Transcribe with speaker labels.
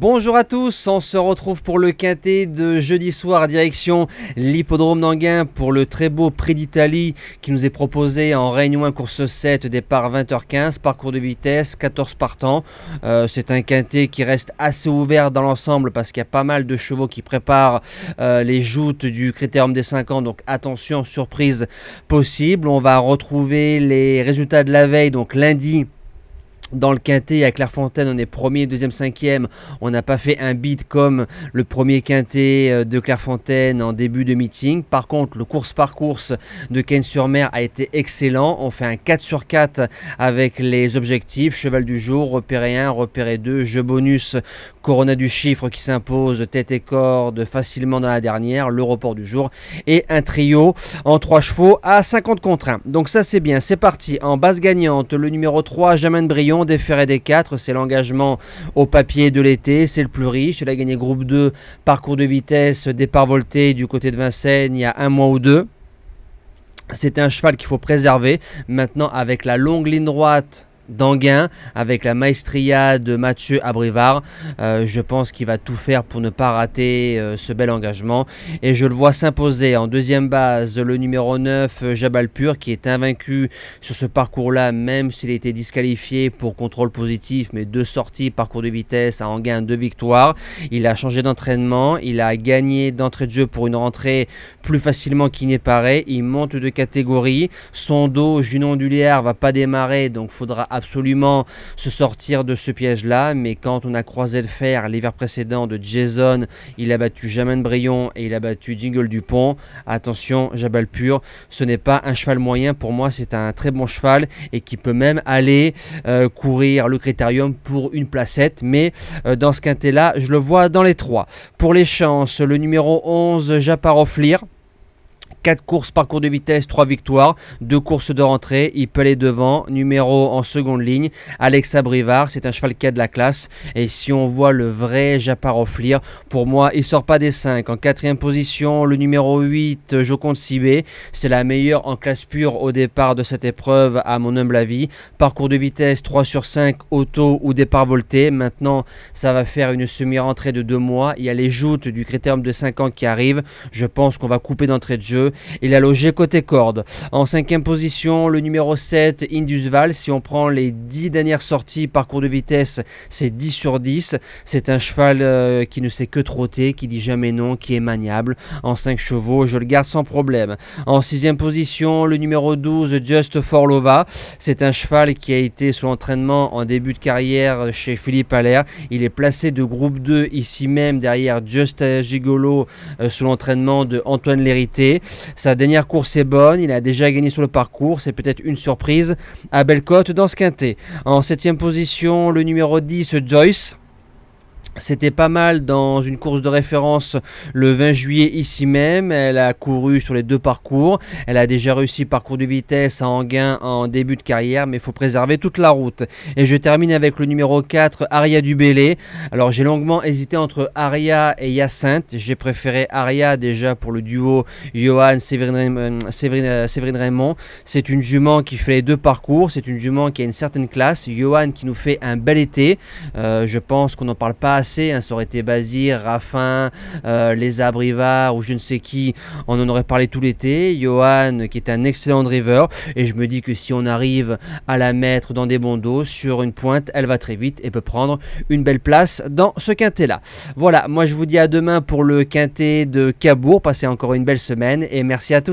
Speaker 1: Bonjour à tous, on se retrouve pour le quintet de jeudi soir direction l'hippodrome d'Enghien pour le très beau Prix d'Italie qui nous est proposé en Réunion 1 course 7, départ 20h15, parcours de vitesse, 14 partants. C'est un quintet qui reste assez ouvert dans l'ensemble parce qu'il y a pas mal de chevaux qui préparent les joutes du critérium des 5 ans, donc attention, surprise possible. On va retrouver les résultats de la veille, donc lundi. Dans le quintet à Clairefontaine, on est premier, deuxième, cinquième. On n'a pas fait un beat comme le premier quintet de Clairefontaine en début de meeting. Par contre, le course par course de Cagnes-sur-Mer a été excellent. On fait un 4 sur 4 avec les objectifs. Cheval du jour, repéré 1, repéré 2, jeu bonus, Corona du chiffre qui s'impose tête et corde facilement dans la dernière, le report du jour et un trio en 3 chevaux à 50 contre 1. Donc ça c'est bien, c'est parti. En base gagnante, le numéro 3, Jamin Brion, déféré des 4, c'est l'engagement au papier de l'été, c'est le plus riche. Il a gagné groupe 2, parcours de vitesse, départ volté du côté de Vincennes il y a un mois ou deux. C'est un cheval qu'il faut préserver. Maintenant avec la longue ligne droite d'Enghien, avec la maestria de Mathieu Abrivard, je pense qu'il va tout faire pour ne pas rater ce bel engagement et je le vois s'imposer en deuxième base le numéro 9 Jabalpur qui est invaincu sur ce parcours là, même s'il a été disqualifié pour contrôle positif, mais 2 sorties, parcours de vitesse à Enghien, 2 victoires. Il a changé d'entraînement, il a gagné d'entrée de jeu pour une rentrée plus facilement qu'il n'y paraît. Il monte de catégorie, son dos Junon Duliard va pas démarrer, donc faudra absolument se sortir de ce piège là, mais quand on a croisé le fer l'hiver précédent de Jason, il a battu Jamin Brion et il a battu Jingle Dupont. Attention, Jabalpur, ce n'est pas un cheval moyen, pour moi c'est un très bon cheval et qui peut même aller courir le critérium pour une placette, mais dans ce quintet là je le vois dans les 3. Pour les chances, le numéro 11 Japaroflir, 4 courses, parcours de vitesse, 3 victoires, 2 courses de rentrée, il peut aller devant. Numéro en seconde ligne, Alex Abrivard, c'est un cheval qui a de la classe. Et si on voit le vrai Japaroflir, pour moi, il sort pas des 5. En 4e position, le numéro 8, Joconde Sibé, c'est la meilleure en classe pure au départ de cette épreuve, à mon humble avis. Parcours de vitesse, 3 sur 5, auto ou départ volté. Maintenant, ça va faire une semi-rentrée de 2 mois. Il y a les joutes du critérium de 5 ans qui arrivent. Je pense qu'on va couper d'entrée de jeu. Il a logé côté corde. En 5e position, le numéro 7, Indusval. Si on prend les 10 dernières sorties, parcours de vitesse, c'est 10 sur 10. C'est un cheval qui ne sait que trotter, qui dit jamais non, qui est maniable. En 5 chevaux, je le garde sans problème. En 6e position, le numéro 12, Just for Lova. C'est un cheval qui a été sous entraînement en début de carrière chez Philippe Allaire. Il est placé de groupe 2 ici même derrière Just Gigolo sous l'entraînement de Antoine Lérité. Sa dernière course est bonne, il a déjà gagné sur le parcours, c'est peut-être une surprise à belle cote dans ce quintet. En 7e position, le numéro 10, Joyce. C'était pas mal dans une course de référence le 20 juillet ici même. Elle a couru sur les 2 parcours. Elle a déjà réussi parcours de vitesse à Enghien en début de carrière, mais il faut préserver toute la route. Et je termine avec le numéro 4, Aria Dubélé. Alors j'ai longuement hésité entre Aria et Hyacinthe. J'ai préféré Aria déjà pour le duo Johan-Séverine Raymond. C'est une jument qui fait les 2 parcours. C'est une jument qui a une certaine classe. Johan qui nous fait un bel été. Je pense qu'on n'en parle pas assez, hein, ça aurait été Bazir, Raffin, les Abrivard ou je ne sais qui, on en aurait parlé tout l'été. Johan qui est un excellent driver et je me dis que si on arrive à la mettre dans des bons dos sur une pointe, elle va très vite et peut prendre une belle place dans ce quintet là. Voilà, moi je vous dis à demain pour le quintet de Cabourg. Passez encore une belle semaine et merci à tous.